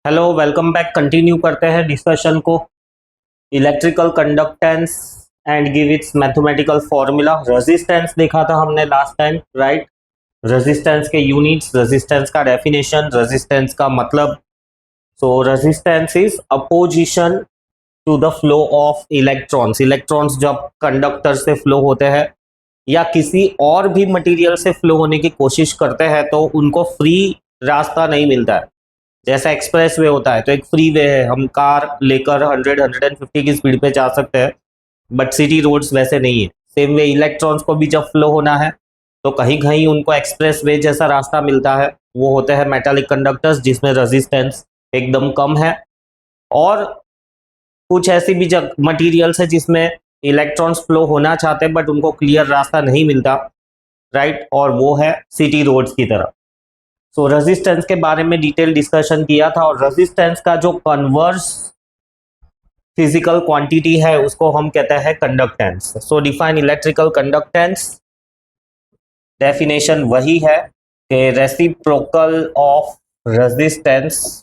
Hello, welcome back. Continue करते हैं discussion को। Electrical conductance and give its mathematical formula. Resistance देखा था हमने लास्ट टाइम, राइट। रेजिस्टेंस के यूनिट्स, रेजिस्टेंस का डेफिनेशन, रेजिस्टेंस का मतलब। So resistance is opposition to the flow of electrons. Electrons जब कंडक्टर से फ्लो होते हैं या किसी और भी मटेरियल से फ्लो होने की कोशिश करते हैं तो उनको फ्री रास्ता नहीं मिलता है। जैसा एक्सप्रेस वे होता है तो एक फ्री वे है, हम कार लेकर 100-150 की स्पीड पे जा सकते हैं, बट सिटी रोड्स वैसे नहीं है। सेम वे इलेक्ट्रॉन्स को भी जब फ्लो होना है तो कहीं कहीं उनको एक्सप्रेस वे जैसा रास्ता मिलता है। वो होते हैं मेटालिक कंडक्टर्स जिसमें रेजिस्टेंस एकदम कम है। और कुछ ऐसी भी मटीरियल्स है जिसमें इलेक्ट्रॉन्स फ्लो होना चाहते हैं बट उनको क्लियर रास्ता नहीं मिलता, राइट। और वो है सिटी रोड्स की तरह। सो रेजिस्टेंस के बारे में डिटेल डिस्कशन किया था और रेजिस्टेंस का जो कन्वर्स फिजिकल क्वांटिटी है उसको हम कहते हैं conductance. So define electrical conductance. Definition वही है कि reciprocal of resistance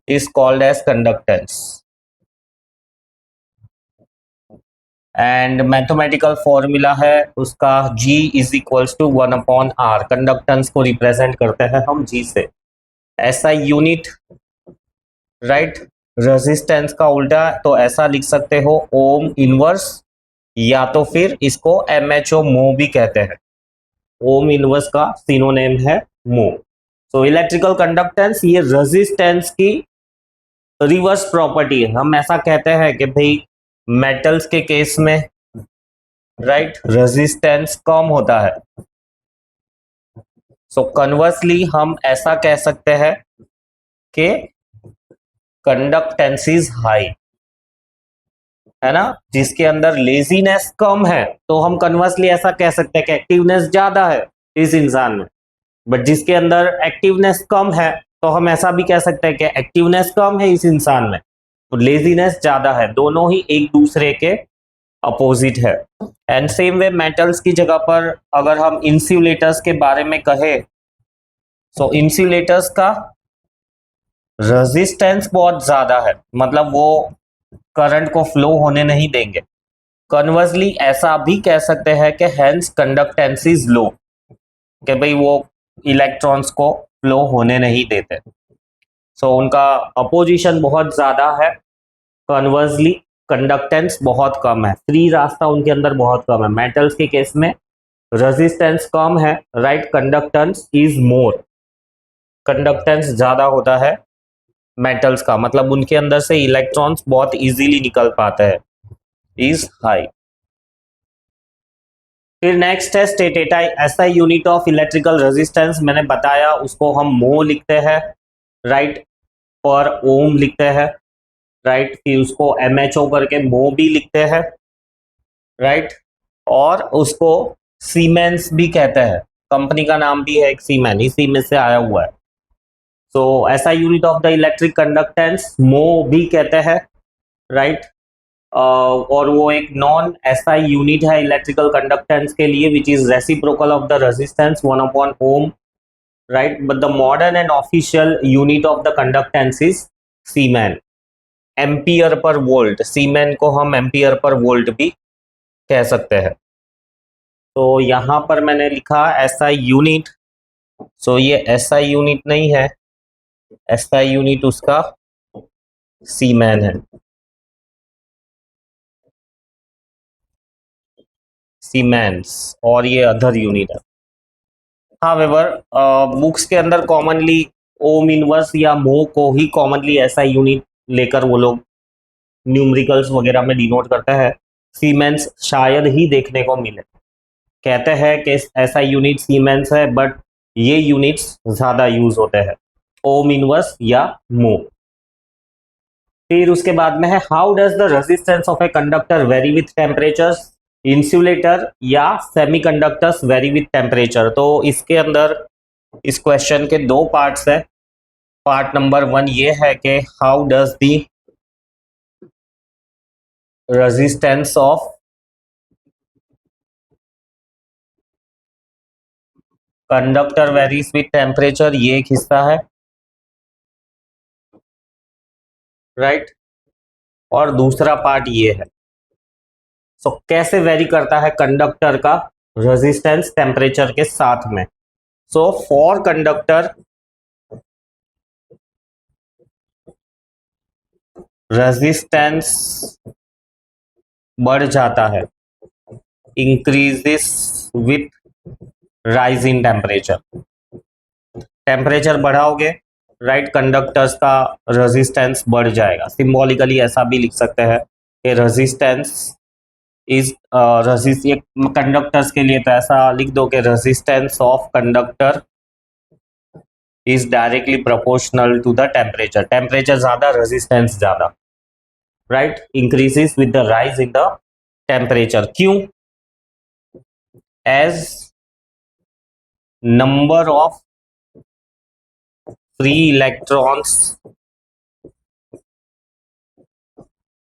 is called as conductance. And mathematical formula है उसका G is equals to 1/R। Conductance को रिप्रेजेंट करते हैं हम G से। ऐसा यूनिट, राइट। रेजिस्टेंस का उल्टा तो ऐसा लिख सकते हो, ओम इनवर्स, या तो फिर इसको MHO मो भी कहते हैं। ओम इनवर्स का सिनोनिम है मो। तो इलेक्ट्रिकल कंडक्टेंस ये रेजिस्टेंस की रिवर्स प्रॉपर्टी है। हम ऐसा कहते हैं कि भाई मेटल्स के केस में, राइट, रेजिस्टेंस कम होता है। सो कन्वर्सली हम ऐसा कह सकते हैं कि कंडक्टेंस इज हाई, है ना। जिसके अंदर लेजीनेस कम है तो हम कन्वर्सली ऐसा कह सकते हैं कि एक्टिवनेस ज्यादा है इस इंसान में। बट जिसके अंदर एक्टिवनेस कम है तो हम ऐसा भी कह सकते हैं कि एक्टिवनेस कम है इस इंसान में तो लेजीनेस ज्यादा है। दोनों ही एक दूसरे के अपोजिट है। एंड सेम वे मेटल्स की जगह पर अगर हम इंसुलेटर्स के बारे में कहें, सो इंसुलेटर्स का रेजिस्टेंस बहुत ज्यादा है, मतलब वो करंट को फ्लो होने नहीं देंगे। कन्वर्सली ऐसा भी कह सकते हैं कि हेंस कंडक्टेंस इज लो, कि भाई वो इलेक्ट्रॉन्स को फ्लो होने नहीं देते। सो उनका अपोजिशन बहुत ज्यादा है। कन्वर्सली कंडक्टेंस बहुत कम है, फ्री रास्ता उनके अंदर बहुत कम है। मेटल्स के केस में रेजिस्टेंस कम है, right, conductance is more. Conductance ज्यादा होता है मेटल्स का, मतलब उनके अंदर से इलेक्ट्रॉन्स बहुत इजीली निकल पाते हैं, इज हाई। फिर नेक्स्ट है स्टेटेड ऐसा यूनिट ऑफ इलेक्ट्रिकल रेजिस्टेंस मैंने बताया, उसको हम मो लिखते हैं, राइट, पर ओम लिखते हैं, राइट। फिर उसको MHO करके मो भी लिखते हैं, राइट। और उसको सीमेंस भी कहते हैं, कंपनी का नाम भी है एक सीमेन, इसी में से आया हुआ है। तो ऐसा unit of the electric conductance mho भी कहते हैं, राइट। और वो एक नॉन एसआई यूनिट है इलेक्ट्रिकल कंडक्टेंस के लिए, which is reciprocal of the resistance 1/ओम, right. But the modern and official unit of the conductance is siemens, ampere per volt. Siemens को हम एम्पियर पर वोल्ट भी कह सकते हैं। तो यहाँ पर मैंने लिखा एसआई यूनिट। सो ये एसआई यूनिट नहीं है, एसआई यूनिट उसका सीमेन है, सीमेंस, और ये अदर यूनिट है। हावेवर बुक्स के अंदर कॉमनली ओम इनवर्स या मो को ही कॉमनली ऐसा यूनिट लेकर वो लोग न्यूमेरिकल्स वगैरह में डिनोट करते हैं। सीमेंस शायद ही देखने को मिले। कहते हैं कि ऐसा यूनिट सीमेंस है, बट ये यूनिट्स ज्यादा यूज होते हैं, ओम इनवर्स या मो। फिर उसके बाद में है how does the resistance of a conductor very with temperatures. Insulator या सेमीकंडक्टर्स वेरी विथ टेम्परेचर। तो इसके अंदर इस क्वेश्चन के दो पार्ट्स है। पार्ट नंबर 1 ये है कि how does the resistance of conductor varies with temperature, ये एक हिस्सा है। राइट, और दूसरा पार्ट ये है। सो कैसे वेरी करता है कंडक्टर का रेजिस्टेंस टेम्परेचर के साथ में? सो फॉर कंडक्टर रेजिस्टेंस बढ़ जाता है, increases with rise in temperature. Temperature बढ़ाओगे, राइट, कंडक्टर्स का रेजिस्टेंस बढ़ जाएगा। सिंबॉलिकली ऐसा भी लिख सकते हैं कि रेजिस्टेंस इज ये कंडक्टर्स के लिए तो ऐसा लिख दो कि resistance of conductor is directly proportional to the temperature. Temperature ज्यादा, रेजिस्टेंस ज्यादा, right, increases with the rise in the temperature. क्यों? As number of free electrons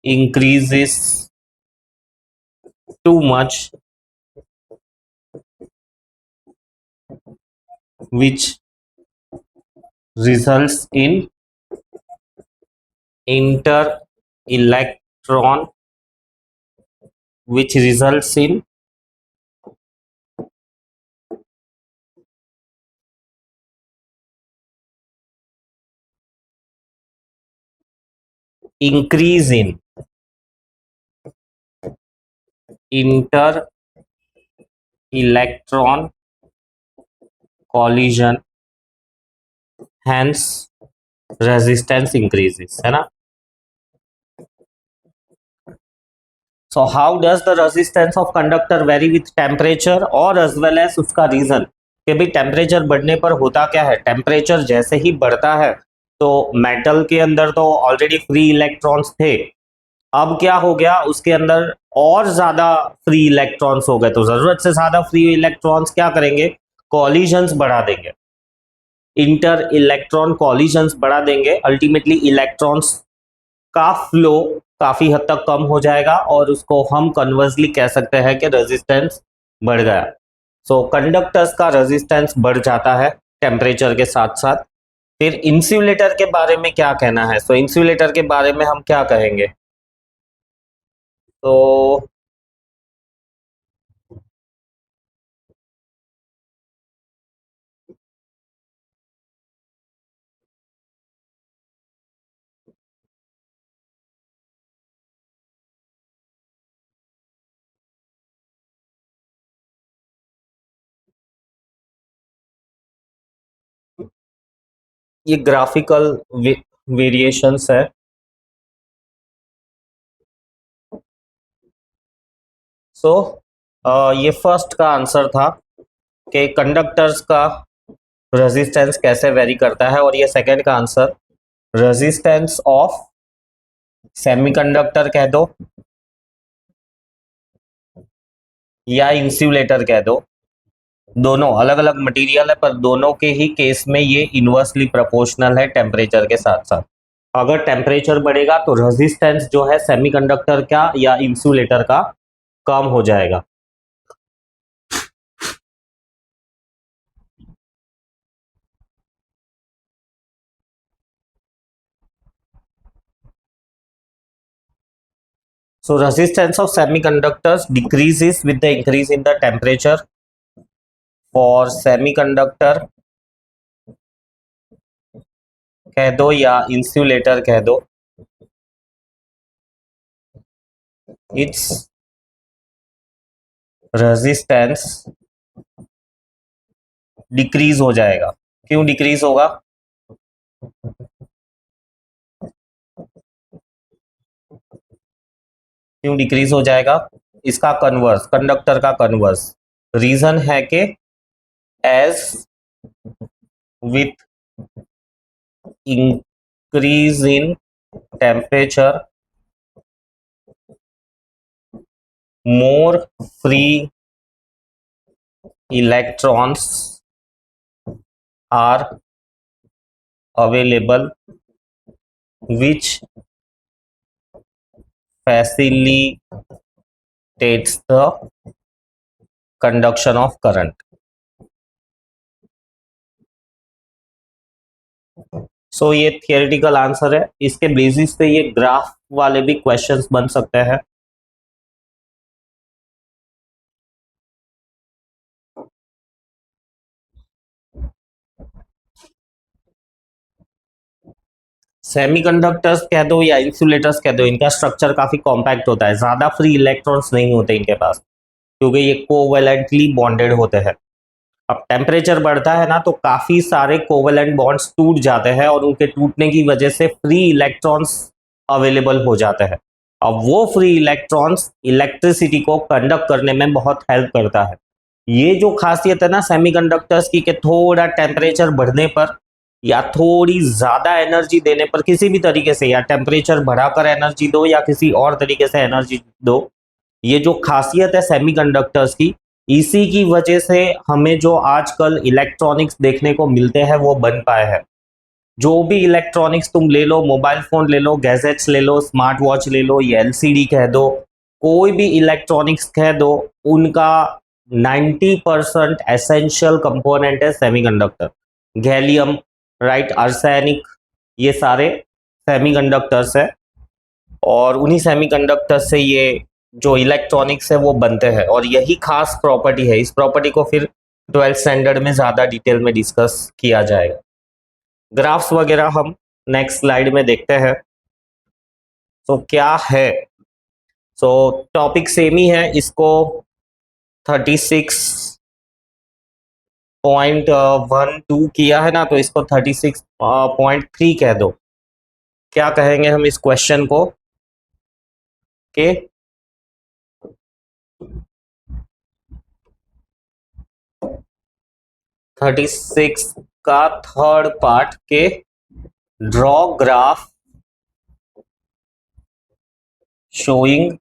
increases too much, which results in inter electron, which results in increase in inter electron collision, hence resistance increases, है ना? So how does the resistance of conductor vary with temperature और as well as उसका reason कि भाई temperature बढ़ने पर होता क्या है? टेम्परेचर जैसे ही बढ़ता है तो मेटल के अंदर तो ऑलरेडी फ्री इलेक्ट्रॉन्स थे, अब क्या हो गया, उसके अंदर और ज्यादा फ्री इलेक्ट्रॉन्स हो गए, तो जरूरत से ज्यादा फ्री इलेक्ट्रॉन्स क्या करेंगे? कॉलिजन्स बढ़ा देंगे, इंटर इलेक्ट्रॉन कॉलिजन्स बढ़ा देंगे। अल्टीमेटली इलेक्ट्रॉन्स का फ्लो काफी हद तक कम हो जाएगा और उसको हम कन्वर्सली कह सकते हैं कि रेजिस्टेंस बढ़ गया। सो कंडक्टर्स का रेजिस्टेंस बढ़ जाता है टेम्परेचर के साथ साथ। फिर इंसुलेटर के बारे में क्या कहना है? सो इंसुलेटर के बारे में हम क्या कहेंगे? तो ये ग्राफिकल वेरिएशंस है। सो ये फर्स्ट का आंसर था कि कंडक्टर्स का रेजिस्टेंस कैसे वेरी करता है, और ये सेकंड का आंसर रेजिस्टेंस ऑफ सेमीकंडक्टर कह दो या इंसुलेटर कह दो, दोनों अलग अलग मटेरियल है पर दोनों के ही केस में ये इनवर्सली प्रोपोर्शनल है टेम्परेचर के साथ साथ। अगर टेम्परेचर बढ़ेगा तो रेजिस्टेंस जो है सेमीकंडक्टर का या इंसुलेटर का कम हो जाएगा। So resistance of semiconductors decreases with the increase in the temperature. For semiconductor कह दो या इंसुलेटर कह दो, इट्स रेजिस्टेंस डिक्रीज हो जाएगा। क्यों डिक्रीज होगा? क्यों डिक्रीज हो जाएगा? इसका कन्वर्स, कंडक्टर का कन्वर्स रीजन है कि as with increase in temperature more free electrons are available, which facilitates the conduction of current. सो ये थियोरेटिकल आंसर है, इसके बेसिस पे ये ग्राफ वाले भी क्वेश्चंस बन सकते हैं। सेमीकंडक्टर्स कह दो या इंसुलेटर्स कह दो, इनका स्ट्रक्चर काफी कॉम्पैक्ट होता है, ज्यादा फ्री इलेक्ट्रॉन्स नहीं होते इनके पास, क्योंकि ये कोवैलेंटली बॉन्डेड होते हैं। अब टेम्परेचर बढ़ता है ना, तो काफी सारे कोवैलेंट बॉन्ड्स टूट जाते हैं और उनके टूटने की वजह से फ्री इलेक्ट्रॉन्स अवेलेबल हो जाते हैं। अब वो फ्री इलेक्ट्रॉन्स इलेक्ट्रिसिटी को कंडक्ट करने में बहुत हेल्प करता है। ये जो खासियत है ना सेमीकंडक्टर्स की, कि थोड़ा टेम्परेचर बढ़ने पर या थोड़ी ज्यादा एनर्जी देने पर, किसी भी तरीके से, या टेम्परेचर बढ़ाकर एनर्जी दो या किसी और तरीके से एनर्जी दो, ये जो खासियत है सेमीकंडक्टर्स की, इसी की वजह से हमें जो आजकल इलेक्ट्रॉनिक्स देखने को मिलते हैं वो बन पाए हैं। जो भी इलेक्ट्रॉनिक्स तुम ले लो, मोबाइल फोन ले लो, गैजेट्स ले लो, स्मार्ट वॉच ले लो, या एलसीडी कह दो, कोई भी इलेक्ट्रॉनिक्स कह दो, उनका 90% एसेंशियल कंपोनेंट है सेमीकंडक्टर। गैलियम, राइट, आर्सेनिक, ये सारे सेमीकंडक्टर्स है, और उन्हीं सेमीकंडक्टर्स से ये जो इलेक्ट्रॉनिक्स है वो बनते हैं, और यही खास प्रॉपर्टी है। इस प्रॉपर्टी को फिर 12th स्टैंडर्ड में ज्यादा डिटेल में डिस्कस किया जाएगा। ग्राफ्स वगैरह हम नेक्स्ट स्लाइड में देखते हैं। तो क्या है, सो टॉपिक सेम ही है, इसको 36.12 किया है ना, तो इसको 36.3 कह दो। क्या कहेंगे हम इस क्वेश्चन को कि 36 का थर्ड पार्ट के draw graph showing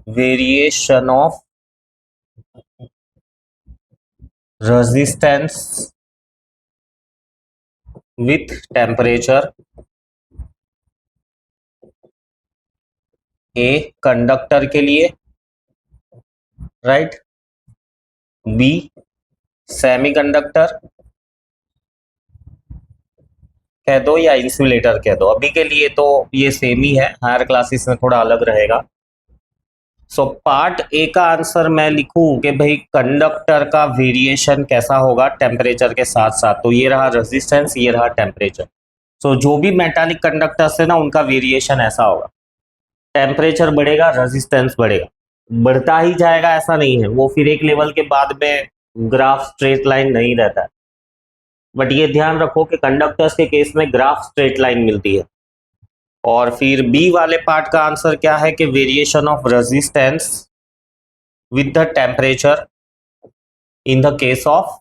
variation of resistance with temperature, A conductor के लिए, राइट, बी सेमीकंडक्टर कह दो या इंसुलेटर कह दो। अभी के लिए तो ये सेम ही है, हायर क्लासेस में थोड़ा अलग रहेगा। सो पार्ट ए का आंसर मैं लिखूं कि भाई कंडक्टर का वेरिएशन कैसा होगा टेम्परेचर के साथ साथ, तो ये रहा रेजिस्टेंस, ये रहा टेम्परेचर। सो जो भी मेटालिक कंडक्टर्स है ना, उनका वेरिएशन ऐसा होगा, टेम्परेचर बढ़ेगा, रेजिस्टेंस बढ़ेगा, बढ़ता ही जाएगा, ऐसा नहीं है, वो फिर एक लेवल के बाद में ग्राफ स्ट्रेट लाइन नहीं रहता है। बट ये ध्यान रखो कि कंडक्टर्स के केस में ग्राफ स्ट्रेट लाइन मिलती है। और फिर बी वाले पार्ट का आंसर क्या है कि variation of resistance with the temperature in the case of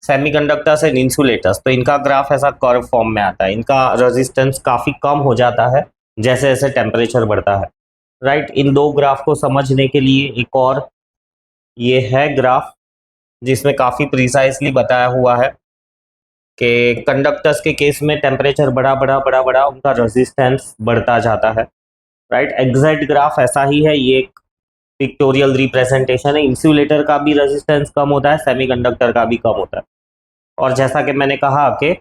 semiconductors and insulators. तो इनका ग्राफ ऐसा कर्व फॉर्म में आता है, इनका रेजिस्टेंस काफी कम हो जाता है जैसे जैसे टेम्परेचर बढ़ता है, राइट। इन दो ग्राफ को समझने के लिए एक और ये है ग्राफ, जिसमें काफी प्रिसाइसली बताया हुआ है कि कंडक्टर्स के केस में टेम्परेचर बढ़ा बढ़ा बढ़ा बढ़ा उनका रेजिस्टेंस बढ़ता जाता है, राइट। एग्जैक्ट ग्राफ ऐसा ही है, ये एक पिक्टोरियल रिप्रेजेंटेशन है। इंसुलेटर का भी रेजिस्टेंस कम होता है, सेमीकंडक्टर का भी कम होता है। और जैसा कि मैंने कहा कि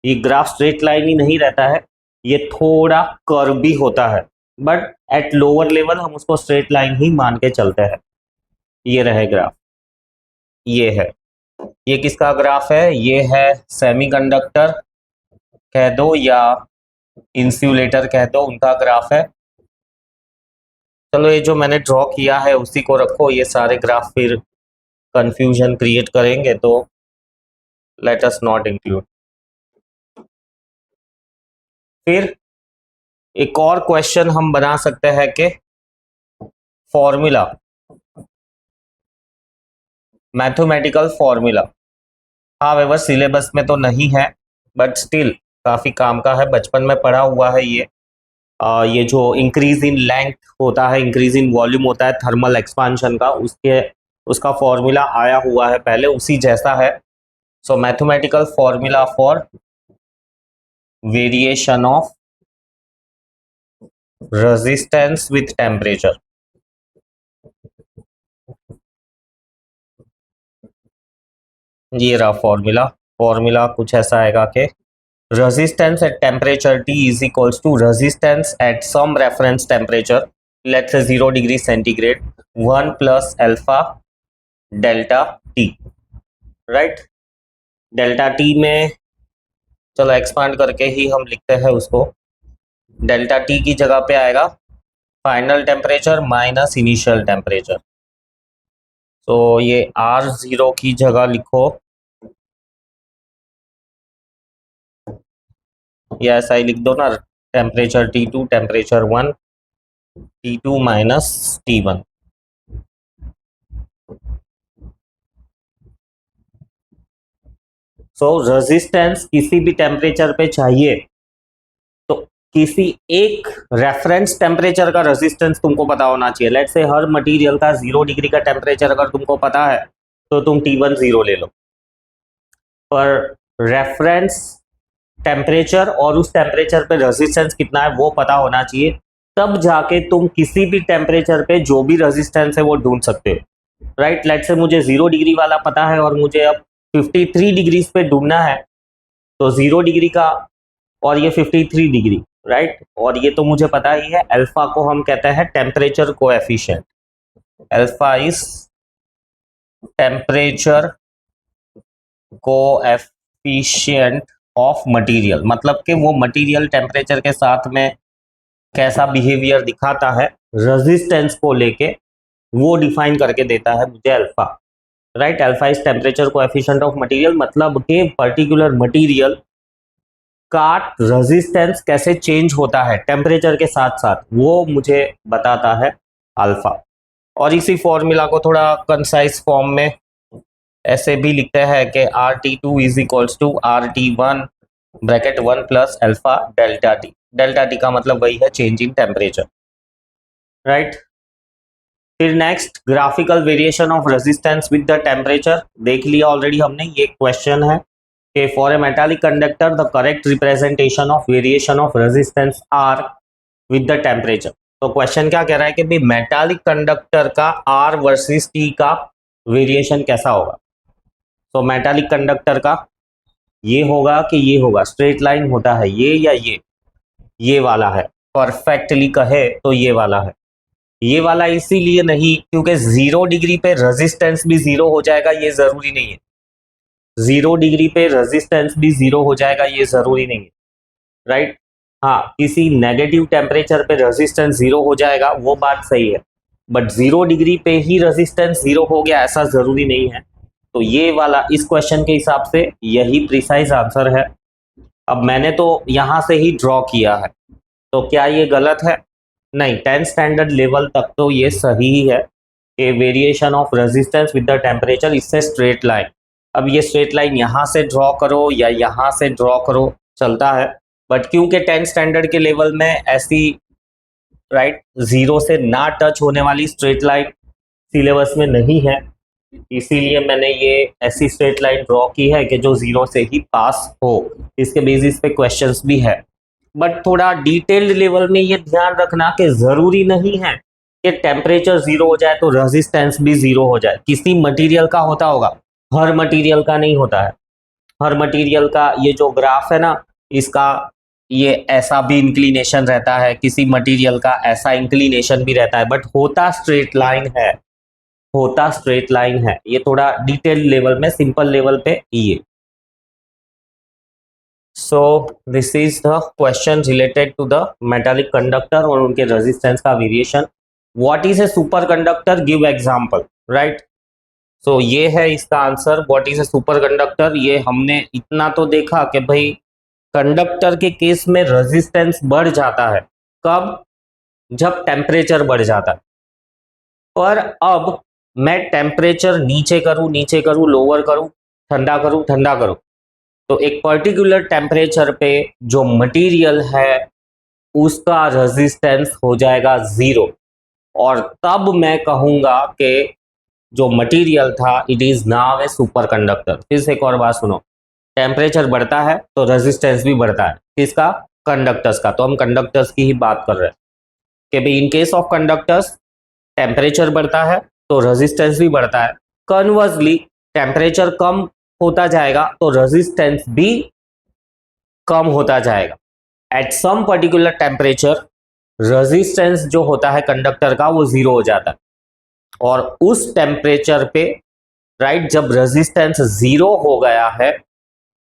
ये ग्राफ स्ट्रेट लाइन ही नहीं रहता है, ये थोड़ा कर्व भी होता है, बट एट लोअर लेवल हम उसको स्ट्रेट लाइन ही मान के चलते हैं। ये रहे ग्राफ, ये है, ये किसका ग्राफ है, ये है सेमीकंडक्टर कह दो या इंसुलेटर कह दो, उनका ग्राफ है। चलो ये जो मैंने ड्रॉ किया है उसी को रखो, ये सारे ग्राफ फिर कंफ्यूजन क्रिएट करेंगे, तो लेट अस नॉट इंक्लूड। फिर एक और क्वेश्चन हम बना सकते हैं कि फॉर्मूला, मैथमेटिकल फॉर्मूला, हाँ वह सिलेबस में तो नहीं है, बट स्टिल काफी काम का है, बचपन में पढ़ा हुआ है ये। ये जो इंक्रीज इन लेंथ होता है, इंक्रीज इन वॉल्यूम होता है थर्मल एक्सपांशन का, उसके उसका फॉर्मूला आया हुआ है पहले, उसी जैसा है। सो mathematical formula for variation of resistance with temperature, ये रहा फॉर्मूला। फॉर्मूला कुछ ऐसा आएगा कि resistance at temperature T is equals to resistance at some reference temperature, let's say 0 degree centigrade, 1 plus alpha delta T, right? Delta T में चलो expand करके ही हम लिखते हैं उसको, डेल्टा टी की जगह पे आएगा final temperature minus initial temperature. तो ये R0 की जगह लिखो, या ऐसा ही लिख दो ना, temperature T2 temperature 1, T2 minus T1। सो रेजिस्टेंस किसी भी टेम्परेचर पे चाहिए तो किसी एक रेफरेंस टेम्परेचर का रेजिस्टेंस तुमको पता होना चाहिए। लेट्स से हर मटेरियल का 0 डिग्री का टेम्परेचर अगर तुमको पता है तो तुम T1 0 ले लो, पर रेफरेंस टेम्परेचर और उस टेम्परेचर पे रेजिस्टेंस कितना है वो पता होना चाहिए, तब जाके तुम किसी भी टेम्परेचर पे जो भी रेजिस्टेंस है वो ढूंढ सकते हो, राइट। लेट्स से मुझे 0 डिग्री वाला पता है और मुझे अब 53 डिग्री पे ढूंढना है, तो 0 डिग्री का और ये 53 डिग्री, राइट। और ये तो मुझे पता ही है, अल्फा को हम कहते हैं temperature coefficient, alpha is temperature coefficient of material, मतलब कि वो मटेरियल टेम्परेचर के साथ में कैसा बिहेवियर दिखाता है रेजिस्टेंस को लेके, वो डिफाइन करके देता है मुझे alpha, right. Alpha is temperature coefficient of material, मतलब कि पर्टिकुलर मटेरियल का रेजिस्टेंस कैसे चेंज होता है टेम्परेचर के साथ साथ, वो मुझे बताता है अल्फा। और इसी फॉर्मूला को थोड़ा कंसाइज फॉर्म में ऐसे भी लिखते हैं कि RT2 is equals to RT1 bracket 1 plus alpha delta T. Delta T का मतलब वही है चेंज इन टेम्परेचर, राइट। फिर next graphical variation of resistance with the temperature देख लिया ऑलरेडी हमने। ये क्वेश्चन है कि for a metallic conductor the correct representation of variation of resistance R with the temperature. तो क्वेश्चन क्या कह रहा है कि भाई मेटालिक कंडक्टर का R वर्सेस T का वेरिएशन कैसा होगा। तो मेटालिक कंडक्टर का ये होगा कि ये होगा, स्ट्रेट लाइन होता है ये या ये वाला है, परफेक्टली कहे तो ये वाला है। ये वाला इसीलिए नहीं क्योंकि 0 डिग्री पे रेजिस्टेंस भी 0 हो जाएगा, ये जरूरी नहीं है। 0 डिग्री पे रेजिस्टेंस भी 0 हो जाएगा, ये जरूरी नहीं है, राइट। हाँ, किसी नेगेटिव टेम्परेचर पे रेजिस्टेंस 0 हो जाएगा वो बात सही है, बट 0 डिग्री पे ही रेजिस्टेंस 0 हो गया ऐसा जरूरी नहीं है। तो ये वाला इस क्वेश्चन के हिसाब से यही प्रिसाइज आंसर है। अब मैंने तो यहां से ही ड्रॉ किया है, तो क्या ये गलत है? नहीं, 10 स्टैंडर्ड लेवल तक तो ये सही है कि variation of resistance with the temperature इससे स्ट्रेट लाइन। अब ये स्ट्रेट लाइन यहाँ से ड्रॉ करो या यहाँ से ड्रॉ करो चलता है, बट क्योंकि 10 स्टैंडर्ड के लेवल में ऐसी राइट 0 से ना टच होने वाली स्ट्रेट लाइन सिलेबस में नहीं है, इसीलिए मैंने ये ऐसी स्ट्रेट लाइन ड्रॉ की है कि जो 0 से ही पास हो। इसके बेसिस पे क्वेश्चंस भी है, बट थोड़ा डिटेल्ड लेवल में ये ध्यान रखना कि जरूरी नहीं है कि टेम्परेचर 0 हो जाए तो रेजिस्टेंस भी 0 हो जाए। किसी मटेरियल का होता होगा, हर मटेरियल का नहीं होता है। हर मटेरियल का ये जो ग्राफ है ना, इसका ये ऐसा भी इंक्लिनेशन रहता है, किसी मटेरियल का ऐसा इंक्लिनेशन भी रहता है, बट होता स्ट्रेट लाइन है, होता स्ट्रेट लाइन है। ये थोड़ा डिटेल लेवल में, सिंपल लेवल पे ये। So this is the question related to the metallic conductor और उनके रेजिस्टेंस का variation. What is a super conductor, give example, right. So ये है इसका answer, what is a super conductor. ये हमने इतना तो देखा कि भाई कंडक्टर के केस में रेजिस्टेंस बढ़ जाता है, कब? जब टेम्परेचर बढ़ जाता है। पर अब मैं टेम्परेचर नीचे करूं, लोअर करूं, ठंडा करूं, तो एक पर्टिकुलर टेम्परेचर पे जो मटेरियल है उसका रेजिस्टेंस हो जाएगा 0, और तब मैं कहूंगा कि जो मटेरियल था it is now A super conductor. फिर से एक और बात सुनो, टेम्परेचर बढ़ता है तो रेजिस्टेंस भी बढ़ता है, किसका? कंडक्टर्स का। तो हम कंडक्टर्स की ही बात कर रहे हैं कि भाई in case of conductors temperature बढ़ता है तो रेजिस्टेंस भी बढ़ता है। कन्वर्सली टेम्परेचर कम होता जाएगा तो रेजिस्टेंस भी कम होता जाएगा। At some particular temperature resistance जो होता है कंडक्टर का वो जीरो हो जाता है, और उस टेम्परेचर पे राइट जब रेजिस्टेंस जीरो हो गया है,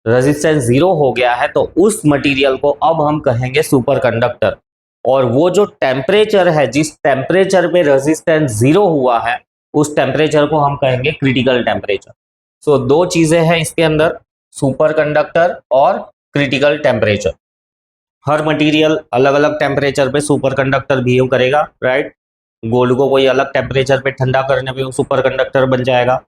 रेजिस्टेंस जीरो हो गया है तो उस मटेरियल को अब हम कहेंगे सुपर कंडक्टर। और वो जो टेम्परेचर है जिस टेम्परेचर पे रेजिस्टेंस जीरो हुआ है उस टेम्परेचर को हम कहेंगे क्रिटिकल टेम्परेचर। सो दो चीजें हैं इसके अंदर, सुपर कंडक्टर और क्रिटिकल टेम्परेचर। हर मटेरियल अलग अलग टेम्परेचर पे सुपर कंडक्टर बिहेव करेगा, राइट। गोल्ड को कोई अलग टेम्परेचर पे ठंडा करने पे वो सुपर कंडक्टर बन जाएगा,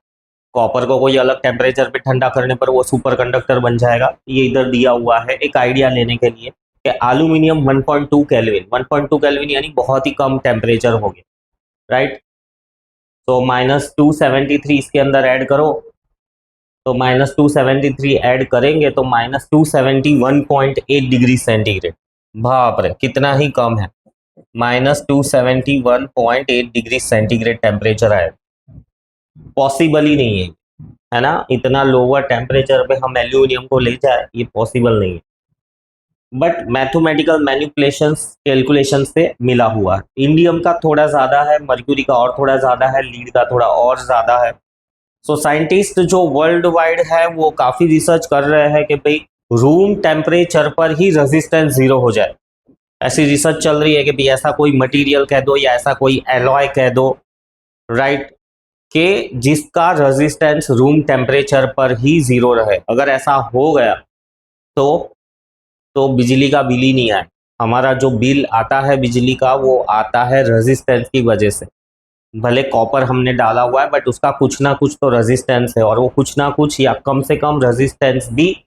कॉपर को कोई अलग टेम्परेचर पे ठंडा करने पर वो सुपर कंडक्टर बन जाएगा। ये इधर दिया हुआ है एक आइडिया लेने के लिए कि एल्यूमिनियम 1.2 केल्विन, 1.2 केल्विन यानी बहुत ही कम टेम्परेचर हो गया, राइट। तो -273 इसके अंदर ऐड करो, तो -273 ऐड करेंगे तो -271.8 डिग्री सेंटीग्रेड। बाप रे कितना ही कम है, -271.8 डिग्री सेंटीग्रेड टेम्परेचर आए, पॉसिबल ही नहीं है ना। इतना लोअर टेम्परेचर पे हम एल्यूमिनियम को ले जाए ये पॉसिबल नहीं है, बट मैथमेटिकल मैनिपुलेशंस कैलकुलेशन से मिला हुआ है। इंडियम का थोड़ा ज़्यादा है, मर्क्यूरी का और थोड़ा ज़्यादा है, लीड का थोड़ा और ज़्यादा है। सो साइंटिस्ट जो वर्ल्ड वाइड है वो काफ़ी रिसर्च कर रहे हैं कि भाई रूम टेम्परेचर पर ही रेजिस्टेंस जीरो हो जाए। ऐसी रिसर्च चल रही है कि भाई ऐसा कोई मटेरियल कह दो या ऐसा कोई एलॉय कह दो, राइट, कि जिसका रेजिस्टेंस रूम टेम्परेचर पर ही जीरो रहे। अगर ऐसा हो गया तो बिजली का बिल ही नहीं आए। हमारा जो बिल आता है बिजली का वो आता है रेजिस्टेंस की वजह से। भले कॉपर हमने डाला हुआ है बट उसका कुछ ना कुछ तो रेजिस्टेंस है, और वो कुछ ना कुछ या कम से कम रेजिस्टेंस भी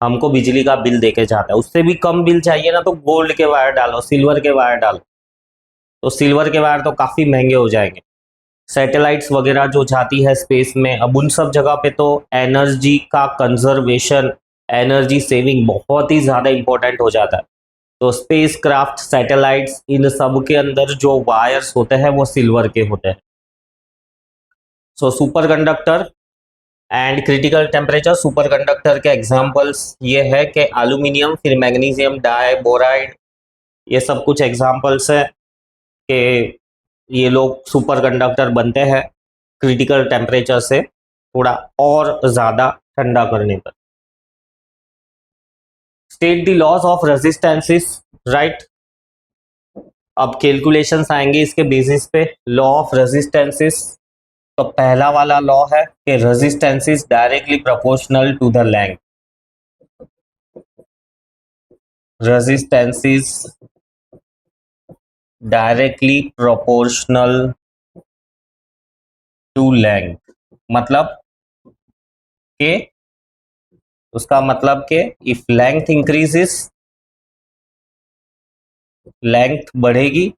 हमको बिजली का बिल देके जाता है। उससे भी कम बिल चाहिए ना तो गोल्ड के वायर डालो, सिल्वर के वायर डालो, तो सिल्वर के वायर तो काफ़ी महंगे हो जाएंगे। सैटेलाइट्स वगैरह जो जाती है स्पेस में, अब उन सब जगह पे तो एनर्जी का कंजर्वेशन, एनर्जी सेविंग बहुत ही ज़्यादा इंपॉर्टेंट हो जाता है। तो स्पेस क्राफ्ट, सैटेलाइट्स, इन सब के अंदर जो वायर्स होते हैं वो सिल्वर के होते हैं। So super conductor and critical temperature. Super conductor के एग्जाम्पल्स ये है कि एल्यूमिनियम, फिर मैग्नीशियम डाई बोराइड, ये सब कुछ एग्जाम्पल्स है कि ये लोग सुपर कंडक्टर बनते हैं क्रिटिकल टेम्परेचर से थोड़ा और ज़्यादा ठंडा करने पर। State the laws of resistances, right. अब कैलकुलेशंस आएंगे इसके बेसिस पे। लॉ ऑफ रेजिस्टेंसेस, तो पहला वाला लॉ है कि resistance is directly proportional to the length. Resistance is directly proportional to length, मतलब के उसका मतलब कि इफ लेंथ इंक्रीजेस, लेंथ बढ़ेगी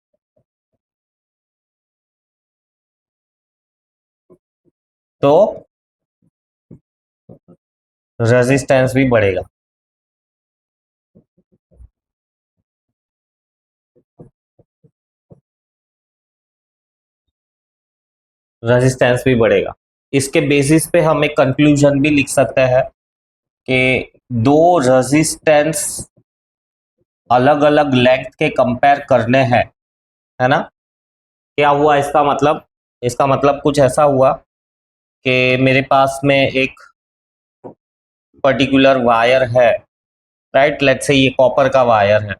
तो रेजिस्टेंस भी बढ़ेगा। रेजिस्टेंस भी बढ़ेगा। इसके बेसिस पे हम एक कंक्लूजन भी लिख सकते हैं कि दो रेजिस्टेंस अलग अलग लेंथ के कंपेयर करने हैं, है ना। क्या हुआ इसका मतलब? इसका मतलब कुछ ऐसा हुआ कि मेरे पास में एक पर्टिकुलर वायर है, राइट, लेट्स से ये कॉपर का वायर है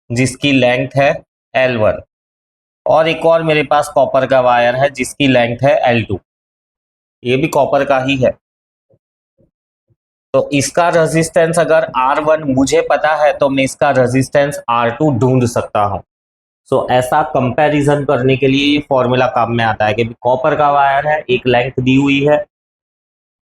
जिसकी लेंथ है L1, और एक और मेरे पास कॉपर का वायर है जिसकी लेंथ है L2, ये भी कॉपर का ही है। तो इसका रेजिस्टेंस अगर R1 मुझे पता है तो मैं इसका रेजिस्टेंस R2 ढूंढ सकता हूं। सो ऐसा कंपैरिजन करने के लिए ये फॉर्मूला काम में आता है कि कॉपर का वायर है, एक लेंथ दी हुई है,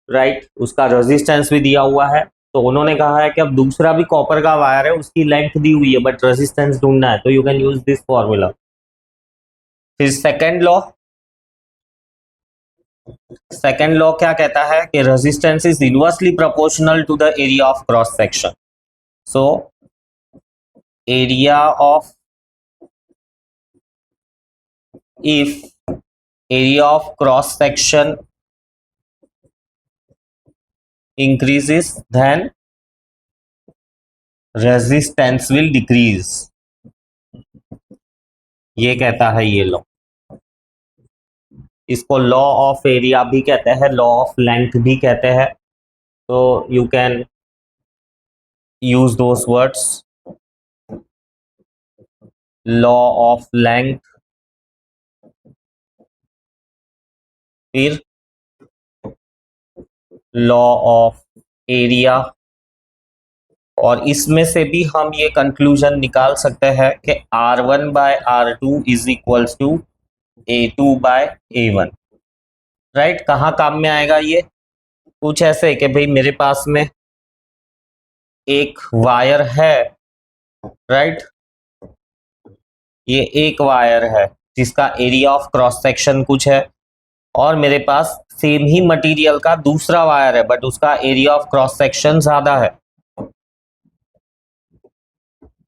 राइट, उसका रेजिस्टेंस भी दिया हुआ है। तो उन्होंने कहा है कि अब दूसरा भी कॉपर का वायर है, उसकी लेंथ दी हुई है बट रेजिस्टेंस ढूंढना है, तो you can use this formula. फिर सेकेंड लॉ क्या कहता है कि resistance is inversely proportional to the area of cross section. So area of, if area of cross section increases then resistance will decrease, ये कहता है ये लॉ। इसको लॉ ऑफ एरिया भी कहते हैं, लॉ ऑफ लेंथ भी कहते हैं, तो you can use those words, law of length, फिर लॉ ऑफ एरिया, और इसमें से भी हम ये कंक्लूजन निकाल सकते हैं कि R1/R2 is equals to A2/A1, right. कहाँ काम में आएगा ये? कुछ ऐसे कि भाई मेरे पास में एक वायर है, राइट, ये एक वायर है जिसका एरिया ऑफ क्रॉस सेक्शन कुछ है, और मेरे पास सेम ही मटेरियल का दूसरा वायर है बट उसका एरिया ऑफ क्रॉस सेक्शन ज्यादा है।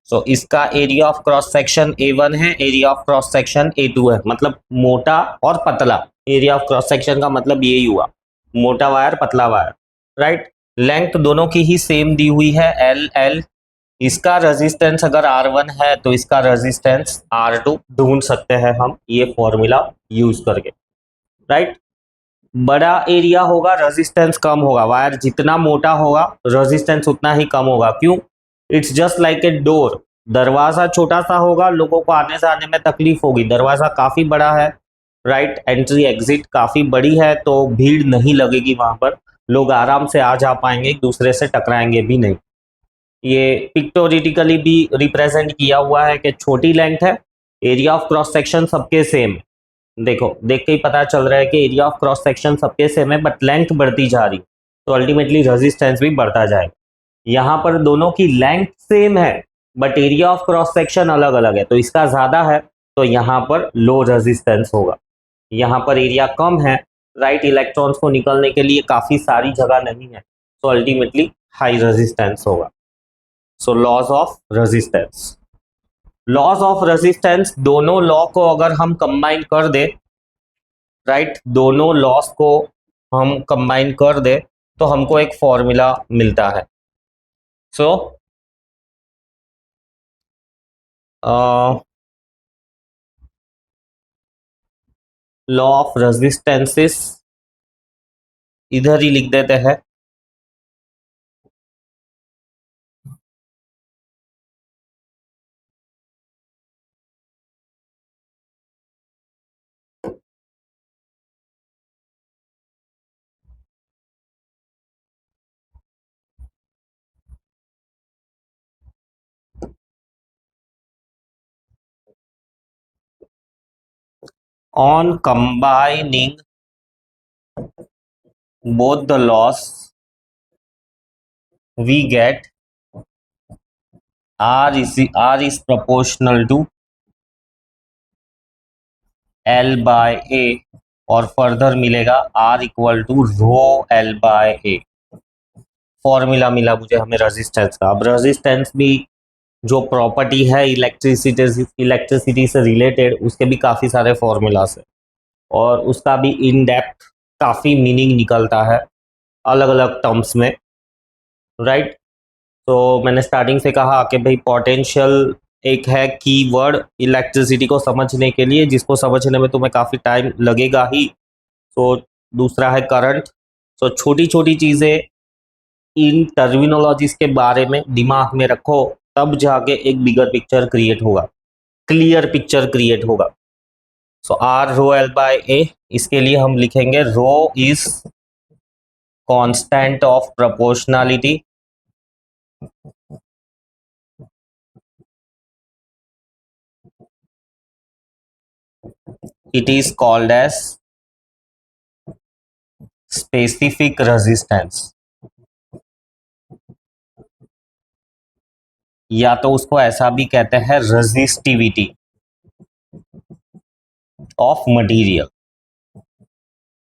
सो इसका area of cross section A1 है, area of cross section A2 है, मतलब मोटा और पतला। एरिया ऑफ क्रॉस सेक्शन का मतलब यही हुआ, मोटा वायर पतला वायर, राइट। लेंथ दोनों की ही सेम दी हुई है L। इसका रेजिस्टेंस अगर R1 है तो इसका रेजिस्टेंस R2 ढूंढ सकते हैं हम ये फॉर्मूला यूज करके, राइट। बड़ा एरिया होगा रेजिस्टेंस कम होगा, वायर जितना मोटा होगा रेजिस्टेंस उतना ही कम होगा। क्यों? It's just like a door, दरवाजा छोटा सा होगा, लोगों को आने जाने में तकलीफ होगी। दरवाजा काफी बड़ा है, राइट, एंट्री एग्जिट काफी बड़ी है, तो भीड़ नहीं लगेगी वहां पर, लोग आराम से आ जा पाएंगे, एक दूसरे से टकराएंगे भी नहीं। ये पिक्टोरिटिकली भी रिप्रेजेंट किया हुआ है कि छोटी लेंथ है, एरिया ऑफ क्रॉस सेक्शन सबके सेम है। देखो, देख के ही पता चल रहा है कि एरिया ऑफ क्रॉस सेक्शन सबके सेम है बट लेंथ बढ़ती जा रही, तो अल्टीमेटली रेजिस्टेंस भी बढ़ता जाएगा। यहाँ पर दोनों की लेंथ सेम है but area of cross section अलग अलग है, तो इसका ज्यादा है तो यहाँ पर लो रेजिस्टेंस होगा, यहाँ पर एरिया कम है, राइट, इलेक्ट्रॉन्स को निकलने के लिए काफी सारी जगह नहीं है, तो अल्टीमेटली हाई रेजिस्टेंस होगा। So laws of resistance, laws of resistance, दोनों लॉ को अगर हम कंबाइन कर दे, राइट, दोनों लॉस को हम कंबाइन कर दे तो हमको एक फॉर्मूला मिलता है। सो लॉ ऑफ रेजिस्टेंसेस इधर ही लिख देते हैं। On combining both the laws, we get R is proportional to L/A, और फर्दर मिलेगा R equal to rho L/A। Formula मिला मुझे हमें रेजिस्टेंस का। अब रेजिस्टेंस भी जो प्रॉपर्टी है इलेक्ट्रिसिटी से रिलेटेड, उसके भी काफ़ी सारे फॉर्मूलास है और उसका भी इन डेप्थ काफ़ी मीनिंग निकलता है अलग अलग टर्म्स में, राइट। तो मैंने स्टार्टिंग से कहा कि भाई पोटेंशियल एक है कीवर्ड इलेक्ट्रिसिटी को समझने के लिए, जिसको समझने में तुम्हें काफ़ी टाइम लगेगा ही। तो दूसरा है करंट। तो छोटी छोटी चीज़ें इन टर्मिनोलॉजीज के बारे में दिमाग में रखो, तब जाके एक बिगर पिक्चर क्रिएट होगा, क्लियर पिक्चर क्रिएट होगा। सो आर रो L/A, इसके लिए हम लिखेंगे rho is constant of proportionality, it is called as specific resistance, या तो उसको ऐसा भी कहते हैं रेजिस्टिविटी ऑफ मटेरियल,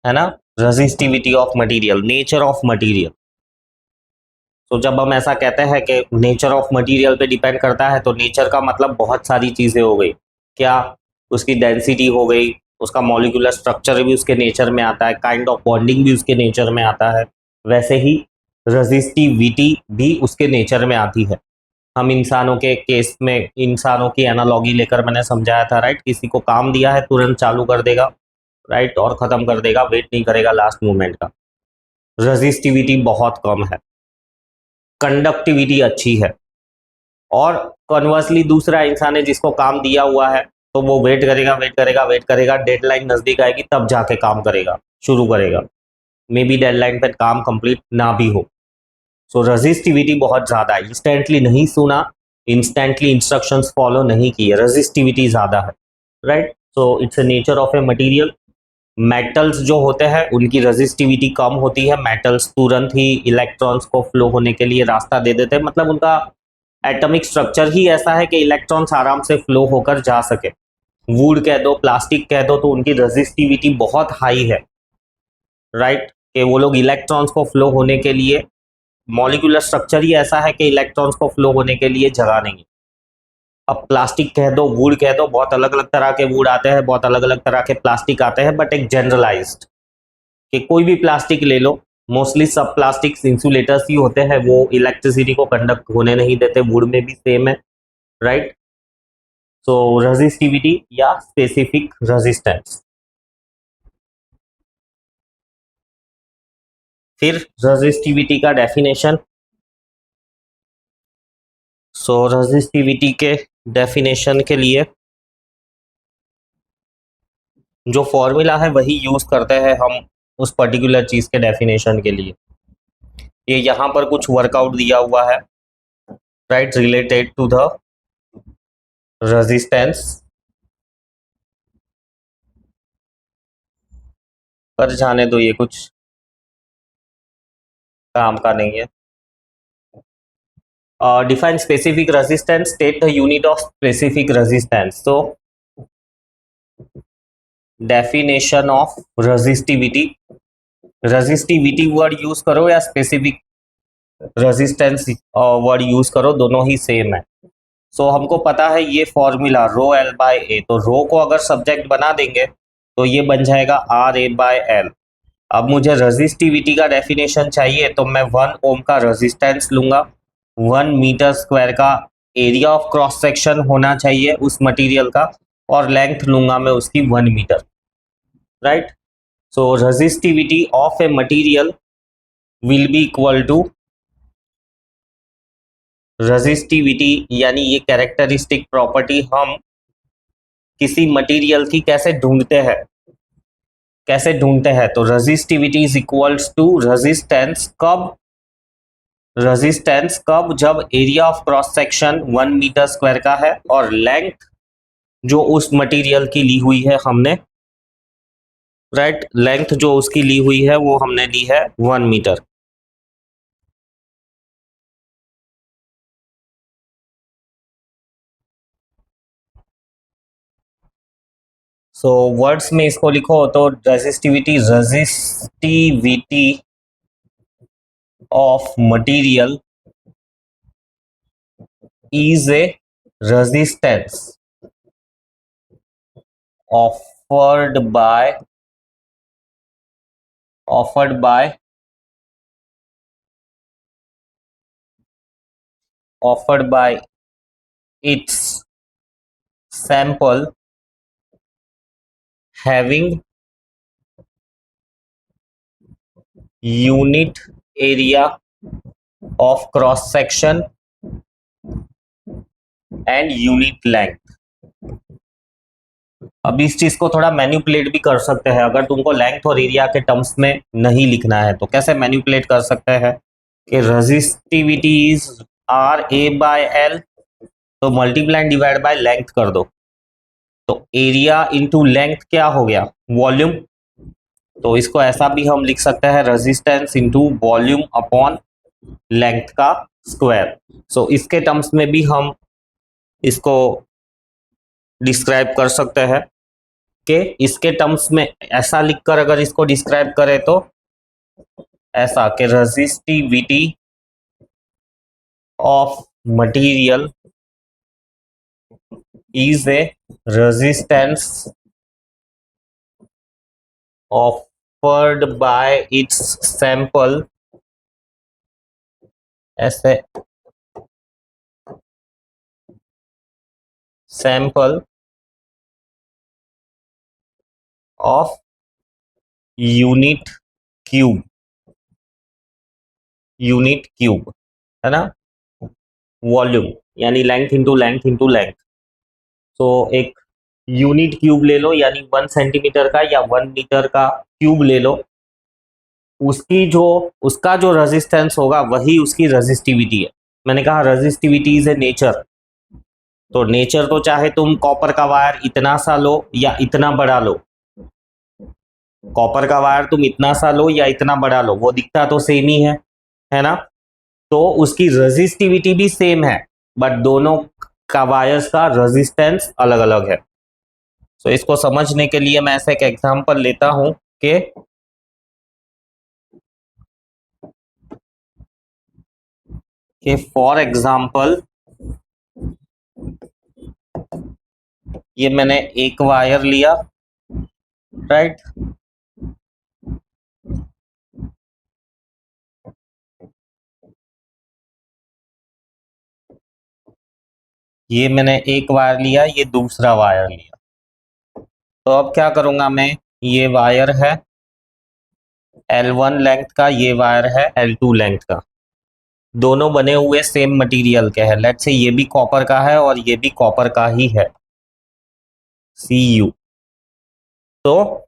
है ना, resistivity of material, nature of material. तो जब हम ऐसा कहते हैं कि नेचर ऑफ मटेरियल पे डिपेंड करता है, तो नेचर का मतलब बहुत सारी चीजें हो गई। क्या? उसकी डेंसिटी हो गई, उसका मॉलिक्यूलर स्ट्रक्चर भी उसके नेचर में आता है, काइंड ऑफ बॉन्डिंग भी उसके नेचर में आता है। वैसे ही रेजिस्टिविटी भी उसके नेचर में आती है। हम इंसानों के केस में इंसानों की एनालॉजी लेकर मैंने समझाया था, राइट। किसी को काम दिया है तुरंत चालू कर देगा, राइट, और खत्म कर देगा, वेट नहीं करेगा लास्ट मोमेंट का। रेजिस्टिविटी बहुत कम है, कंडक्टिविटी अच्छी है। और कन्वर्सली दूसरा इंसान है जिसको काम दिया हुआ है, तो वो वेट करेगा वेट करेगा वेट करेगा, डेडलाइन नजदीक आएगी तब जाके काम करेगा, शुरू करेगा। मे बी डेडलाइन पर काम कंप्लीट ना भी हो। सो रेजिस्टिविटी बहुत ज्यादा है, इंस्टेंटली नहीं सुना, इंस्टेंटली इंस्ट्रक्शंस फॉलो नहीं किए, रेजिस्टिविटी ज्यादा है, right. So it's a nature of a material. Metals जो होते हैं उनकी रेजिस्टिविटी कम होती है, मेटल्स तुरंत ही इलेक्ट्रॉन्स को फ्लो होने के लिए रास्ता दे देते हैं, मतलब उनका एटॉमिक स्ट्रक्चर ही ऐसा है कि इलेक्ट्रॉन्स आराम से फ्लो होकर जा सके। वुड कह दो, प्लास्टिक कह दो, तो उनकी रेजिस्टिविटी बहुत हाई है, राइट, कि वो लोग इलेक्ट्रॉन्स को फ्लो होने के लिए, मॉलिक्यूलर स्ट्रक्चर ही ऐसा है कि इलेक्ट्रॉन्स को फ्लो होने के लिए जगह नहीं है। अब प्लास्टिक कह दो, वुड कह दो, बहुत अलग अलग तरह के वुड आते हैं, बहुत अलग अलग तरह के प्लास्टिक आते हैं, बट एक जनरलाइज्ड कि कोई भी प्लास्टिक ले लो, मोस्टली सब प्लास्टिक्स इंसुलेटर्स ही होते हैं, वो इलेक्ट्रिसिटी को कंडक्ट होने नहीं देते। वुड में भी सेम है, राइट। सो रेजिस्टिविटी या स्पेसिफिक रेजिस्टेंस। फिर रेजिस्टिविटी का डेफिनेशन। सो रेजिस्टिविटी के डेफिनेशन के लिए जो फॉर्मूला है वही यूज करते हैं हम उस पर्टिकुलर चीज के डेफिनेशन के लिए। ये यहाँ पर कुछ वर्कआउट दिया हुआ है, right, related to the resistance, पर जाने दो, ये कुछ काम का नहीं है। Define specific resistance, state the unit of specific resistance. So definition of resistivity, resistivity word use करो या स्पेसिफिक रेजिस्टेंस वर्ड यूज करो, दोनों ही सेम है। सो हमको पता है ये फॉर्मूला रो एल बाय ए, तो रो को अगर सब्जेक्ट बना देंगे तो ये बन जाएगा आर ए बाय एल। अब मुझे रेजिस्टिविटी का डेफिनेशन चाहिए, तो मैं 1 ओम का रेजिस्टेंस लूंगा, 1 मीटर स्क्वायर का एरिया ऑफ क्रॉस सेक्शन होना चाहिए उस मटेरियल का, और लेंथ लूंगा मैं उसकी 1 metre, right. So resistivity of a material will be equal to resistivity, यानी ये कैरेक्टरिस्टिक प्रॉपर्टी हम किसी मटेरियल की कैसे ढूंढते हैं, तो resistivity is equals to resistance कब, जब area of cross section 1 metre square का है और लेंथ जो उस मटेरियल की ली हुई है हमने, राइट, लेंथ जो उसकी ली हुई है वो हमने ली है 1 मीटर। सो वर्ड्स में इसको लिखो तो resistivity of material is a resistance offered by its sample having unit area of cross section and unit length। अब इस चीज को थोड़ा मैनिपुलेट भी कर सकते हैं, अगर तुमको लेंथ और एरिया के टर्म्स में नहीं लिखना है तो कैसे मैनिपुलेट कर सकते हैं कि resistivity is R A by L, तो मल्टीप्लाई डिवाइड बाय लेंथ कर दो, तो एरिया इंटू लेंथ क्या हो गया, वॉल्यूम। तो इसको ऐसा भी हम लिख सकते हैं, resistance into volume upon length का स्क्वायर। सो इसके टर्म्स में भी हम इसको डिस्क्राइब कर सकते हैं कि इसके टर्म्स में ऐसा लिखकर अगर इसको डिस्क्राइब करें तो ऐसा कि resistivity of material is a resistance offered by its sample ऐसे सैंपल ऑफ यूनिट क्यूब, है ना, वॉल्यूम यानी length into length into length. तो एक यूनिट क्यूब ले लो यानी 1 सेंटीमीटर का या 1 मीटर का क्यूब ले लो, उसका जो रेजिस्टेंस होगा वही उसकी रेजिस्टिविटी है। मैंने कहा रेजिस्टिविटी इज ए नेचर, तो नेचर तो चाहे तुम कॉपर का वायर इतना सा लो या इतना बड़ा लो, कॉपर का वायर तुम इतना सा लो या इतना बड़ा लो, वो दिखता तो सेम ही है ना। तो उसकी रेजिस्टिविटी भी सेम है, बट दोनों का वायर्स का रेजिस्टेंस अलग अलग है। तो इसको समझने के लिए मैं ऐसे एक एग्जांपल लेता हूं कि फॉर एग्जांपल ये मैंने एक वायर लिया, राइट, ये मैंने एक वायर लिया, ये दूसरा वायर लिया। तो अब क्या करूंगा मैं, ये वायर है L1 लेंथ का, ये वायर है L2 लेंथ का, दोनों बने हुए सेम मटेरियल के हैं। लेट्स से ये भी कॉपर का है और ये भी कॉपर का ही है, Cu। तो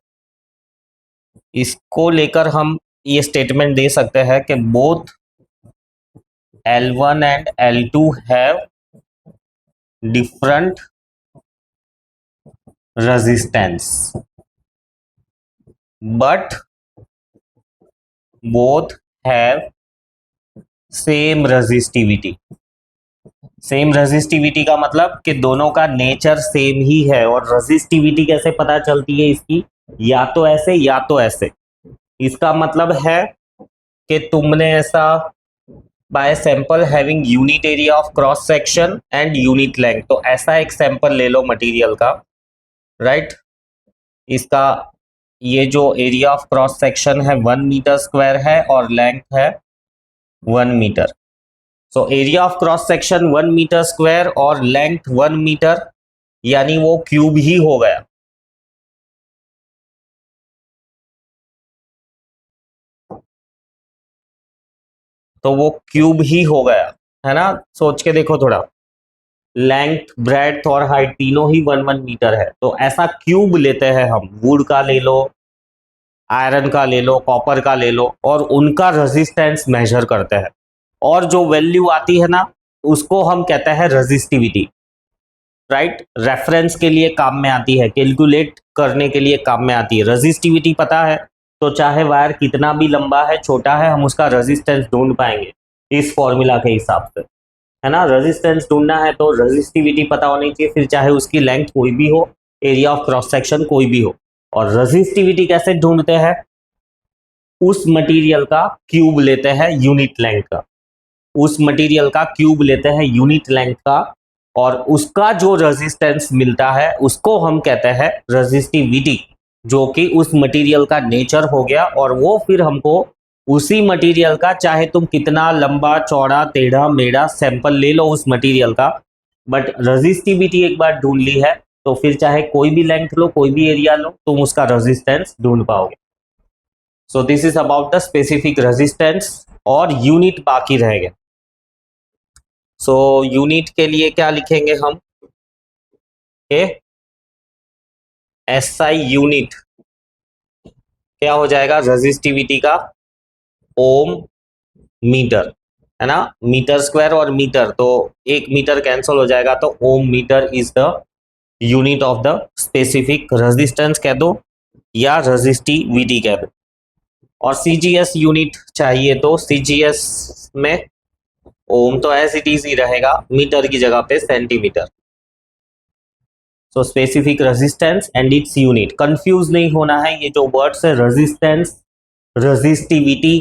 इसको लेकर हम ये स्टेटमेंट दे सकते हैं कि both L1 and L2 have different resistance but both have same resistivity. Same resistivity का मतलब कि दोनों का नेचर सेम ही है। और रेजिस्टिविटी कैसे पता चलती है इसकी, या तो ऐसे या तो ऐसे। इसका मतलब है कि तुमने ऐसा bye sample having unit area of cross section and unit length, तो ऐसा एक सैंपल ले लो मटेरियल का, राइट। इसका ये जो एरिया ऑफ क्रॉस सेक्शन है 1 मीटर स्क्वायर है और लेंथ है 1 metre. So area of cross section 1 metre square और लेंथ 1 मीटर, यानी वो क्यूब ही हो गया। तो वो क्यूब ही हो गया, है ना। सोच के देखो थोड़ा, लेंथ ब्रेड्थ और हाइट तीनों ही 1 मीटर है, तो ऐसा क्यूब लेते हैं हम, वुड का ले लो, आयरन का ले लो, कॉपर का ले लो, और उनका रेजिस्टेंस मेजर करते हैं। और जो वैल्यू आती है ना, उसको हम कहते हैं रेजिस्टिविटी, राइट। रेफरेंस के लिए काम में आती है, कैलकुलेट करने के लिए काम में आती है। रेजिस्टिविटी पता है तो चाहे वायर कितना भी लंबा है छोटा है, हम उसका रेजिस्टेंस ढूंढ पाएंगे इस फॉर्मूला के हिसाब से, है ना। रेजिस्टेंस ढूंढना है तो रेजिस्टिविटी पता होनी चाहिए, फिर चाहे उसकी लेंथ कोई भी हो, एरिया ऑफ क्रॉस सेक्शन कोई भी हो। और रेजिस्टिविटी कैसे ढूंढते हैं, उस मटेरियल का क्यूब लेते हैं यूनिट लेंथ का, उस मटेरियल का क्यूब लेते हैं यूनिट लेंथ का, और उसका जो रेजिस्टेंस मिलता है उसको हम कहते हैं रेजिस्टिविटी, जो कि उस मटेरियल का नेचर हो गया। और वो फिर हमको उसी मटेरियल का, चाहे तुम कितना लंबा चौड़ा टेढ़ा मेढ़ा सैंपल ले लो उस मटेरियल का, बट रेजिस्टिविटी एक बार ढूंढ ली है तो फिर चाहे कोई भी लेंथ लो, कोई भी एरिया लो, तुम उसका रेजिस्टेंस ढूंढ पाओगे। सो this is about the specific resistance, और यूनिट बाकी रहेगा। सो यूनिट के लिए क्या लिखेंगे हम, SI यूनिट क्या हो जाएगा, रेजिस्टिविटी का ओम मीटर, है ना। मीटर स्क्वायर और मीटर, तो 1 मीटर कैंसिल हो जाएगा, तो ohm metre is the unit of the specific resistance कह दो या रेजिस्टिविटी कह दो। और CGS यूनिट चाहिए तो CGS में ओम तो एज इट इज ही रहेगा, मीटर की जगह पे centimetre. So specific resistance and its unit, confuse नहीं होना है। ये जो वर्ड्स है रेजिस्टेंस, रेजिस्टिविटी,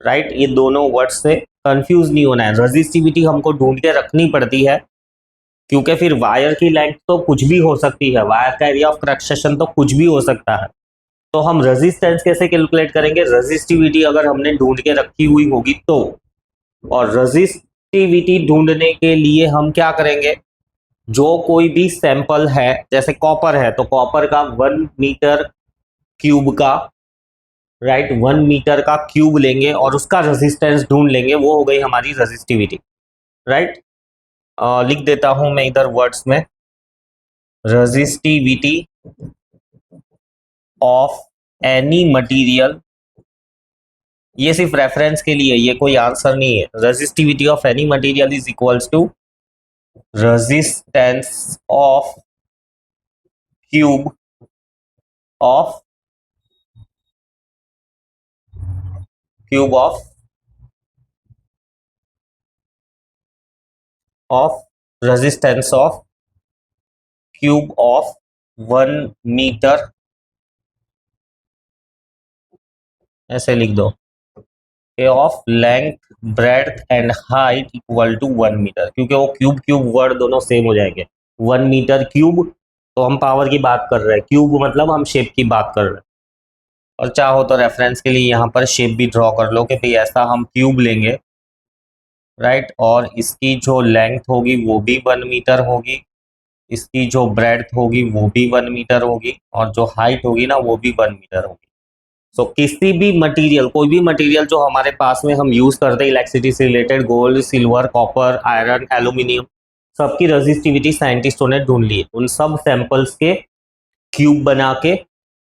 राइट, ये दोनों वर्ड्स से कंफ्यूज नहीं होना है। रेजिस्टिविटी हमको ढूंढ के रखनी पड़ती है, क्योंकि फिर वायर की लेंथ तो कुछ भी हो सकती है, वायर का एरिया ऑफ क्रॉस सेक्शन तो कुछ भी हो सकता है। तो हम रेजिस्टेंस कैसे कैलकुलेट करेंगे, रेजिस्टिविटी अगर हमने ढूंढ के रखी हुई होगी तो, और रजिस्टिविटी ढूंढने के लिए हम क्या करेंगे, जो कोई भी सैंपल है, जैसे कॉपर है तो कॉपर का 1 मीटर क्यूब का, राइट, 1 मीटर का क्यूब लेंगे और उसका रेजिस्टेंस ढूंढ लेंगे, वो हो गई हमारी रजिस्टिविटी, राइट। लिख देता हूं मैं इधर वर्ड्स में, रजिस्टिविटी ऑफ एनी मटेरियल, ये सिर्फ रेफरेंस के लिए, ये कोई आंसर नहीं है। Resistivity of any material is equals to resistance of cube of resistance of cube of 1 metre, ऐसे लिख दो, of length breadth and height equal to 1 metre, क्योंकि वो क्यूब क्यूब वर्ड दोनों सेम हो जाएंगे। 1 मीटर क्यूब, तो हम पावर की बात कर रहे हैं, क्यूब मतलब हम शेप की बात कर रहे हैं। और चाहो तो रेफरेंस के लिए यहाँ पर शेप भी ड्रॉ कर लो कि भाई ऐसा हम क्यूब लेंगे, राइट, और इसकी जो लेंथ होगी वो भी 1 मीटर होगी, इसकी जो ब्रेड्थ होगी वो भी 1 मीटर होगी, और जो हाइट होगी ना वो भी 1 मीटर होगी। सो किसी भी मटेरियल, कोई भी मटेरियल जो हमारे पास में हम यूज करते हैं इलेक्ट्रिसिटी से related, gold, silver, copper, iron, aluminium, सबकी रेजिस्टिविटी साइंटिस्टों ने ढूंढ ली। उन सब सैंपल्स के क्यूब बना के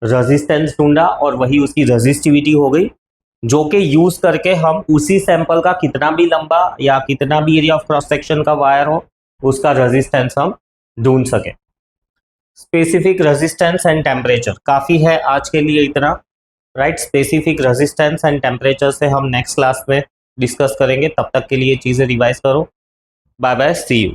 रेजिस्टेंस ढूंढा और वही उसकी रेजिस्टिविटी हो गई, जो कि यूज करके हम उसी सैंपल का कितना भी लंबा या कितना भी एरिया ऑफ क्रॉस सेक्शन का वायर हो, उसका रेजिस्टेंस हम ढूंढ सके। स्पेसिफिक रेजिस्टेंस एंड टेम्परेचर काफी है आज के लिए इतना, right. Specific resistance and temperature से हम नेक्स्ट क्लास में डिस्कस करेंगे, तब तक के लिए चीजें रिवाइज करो। Bye bye, see you.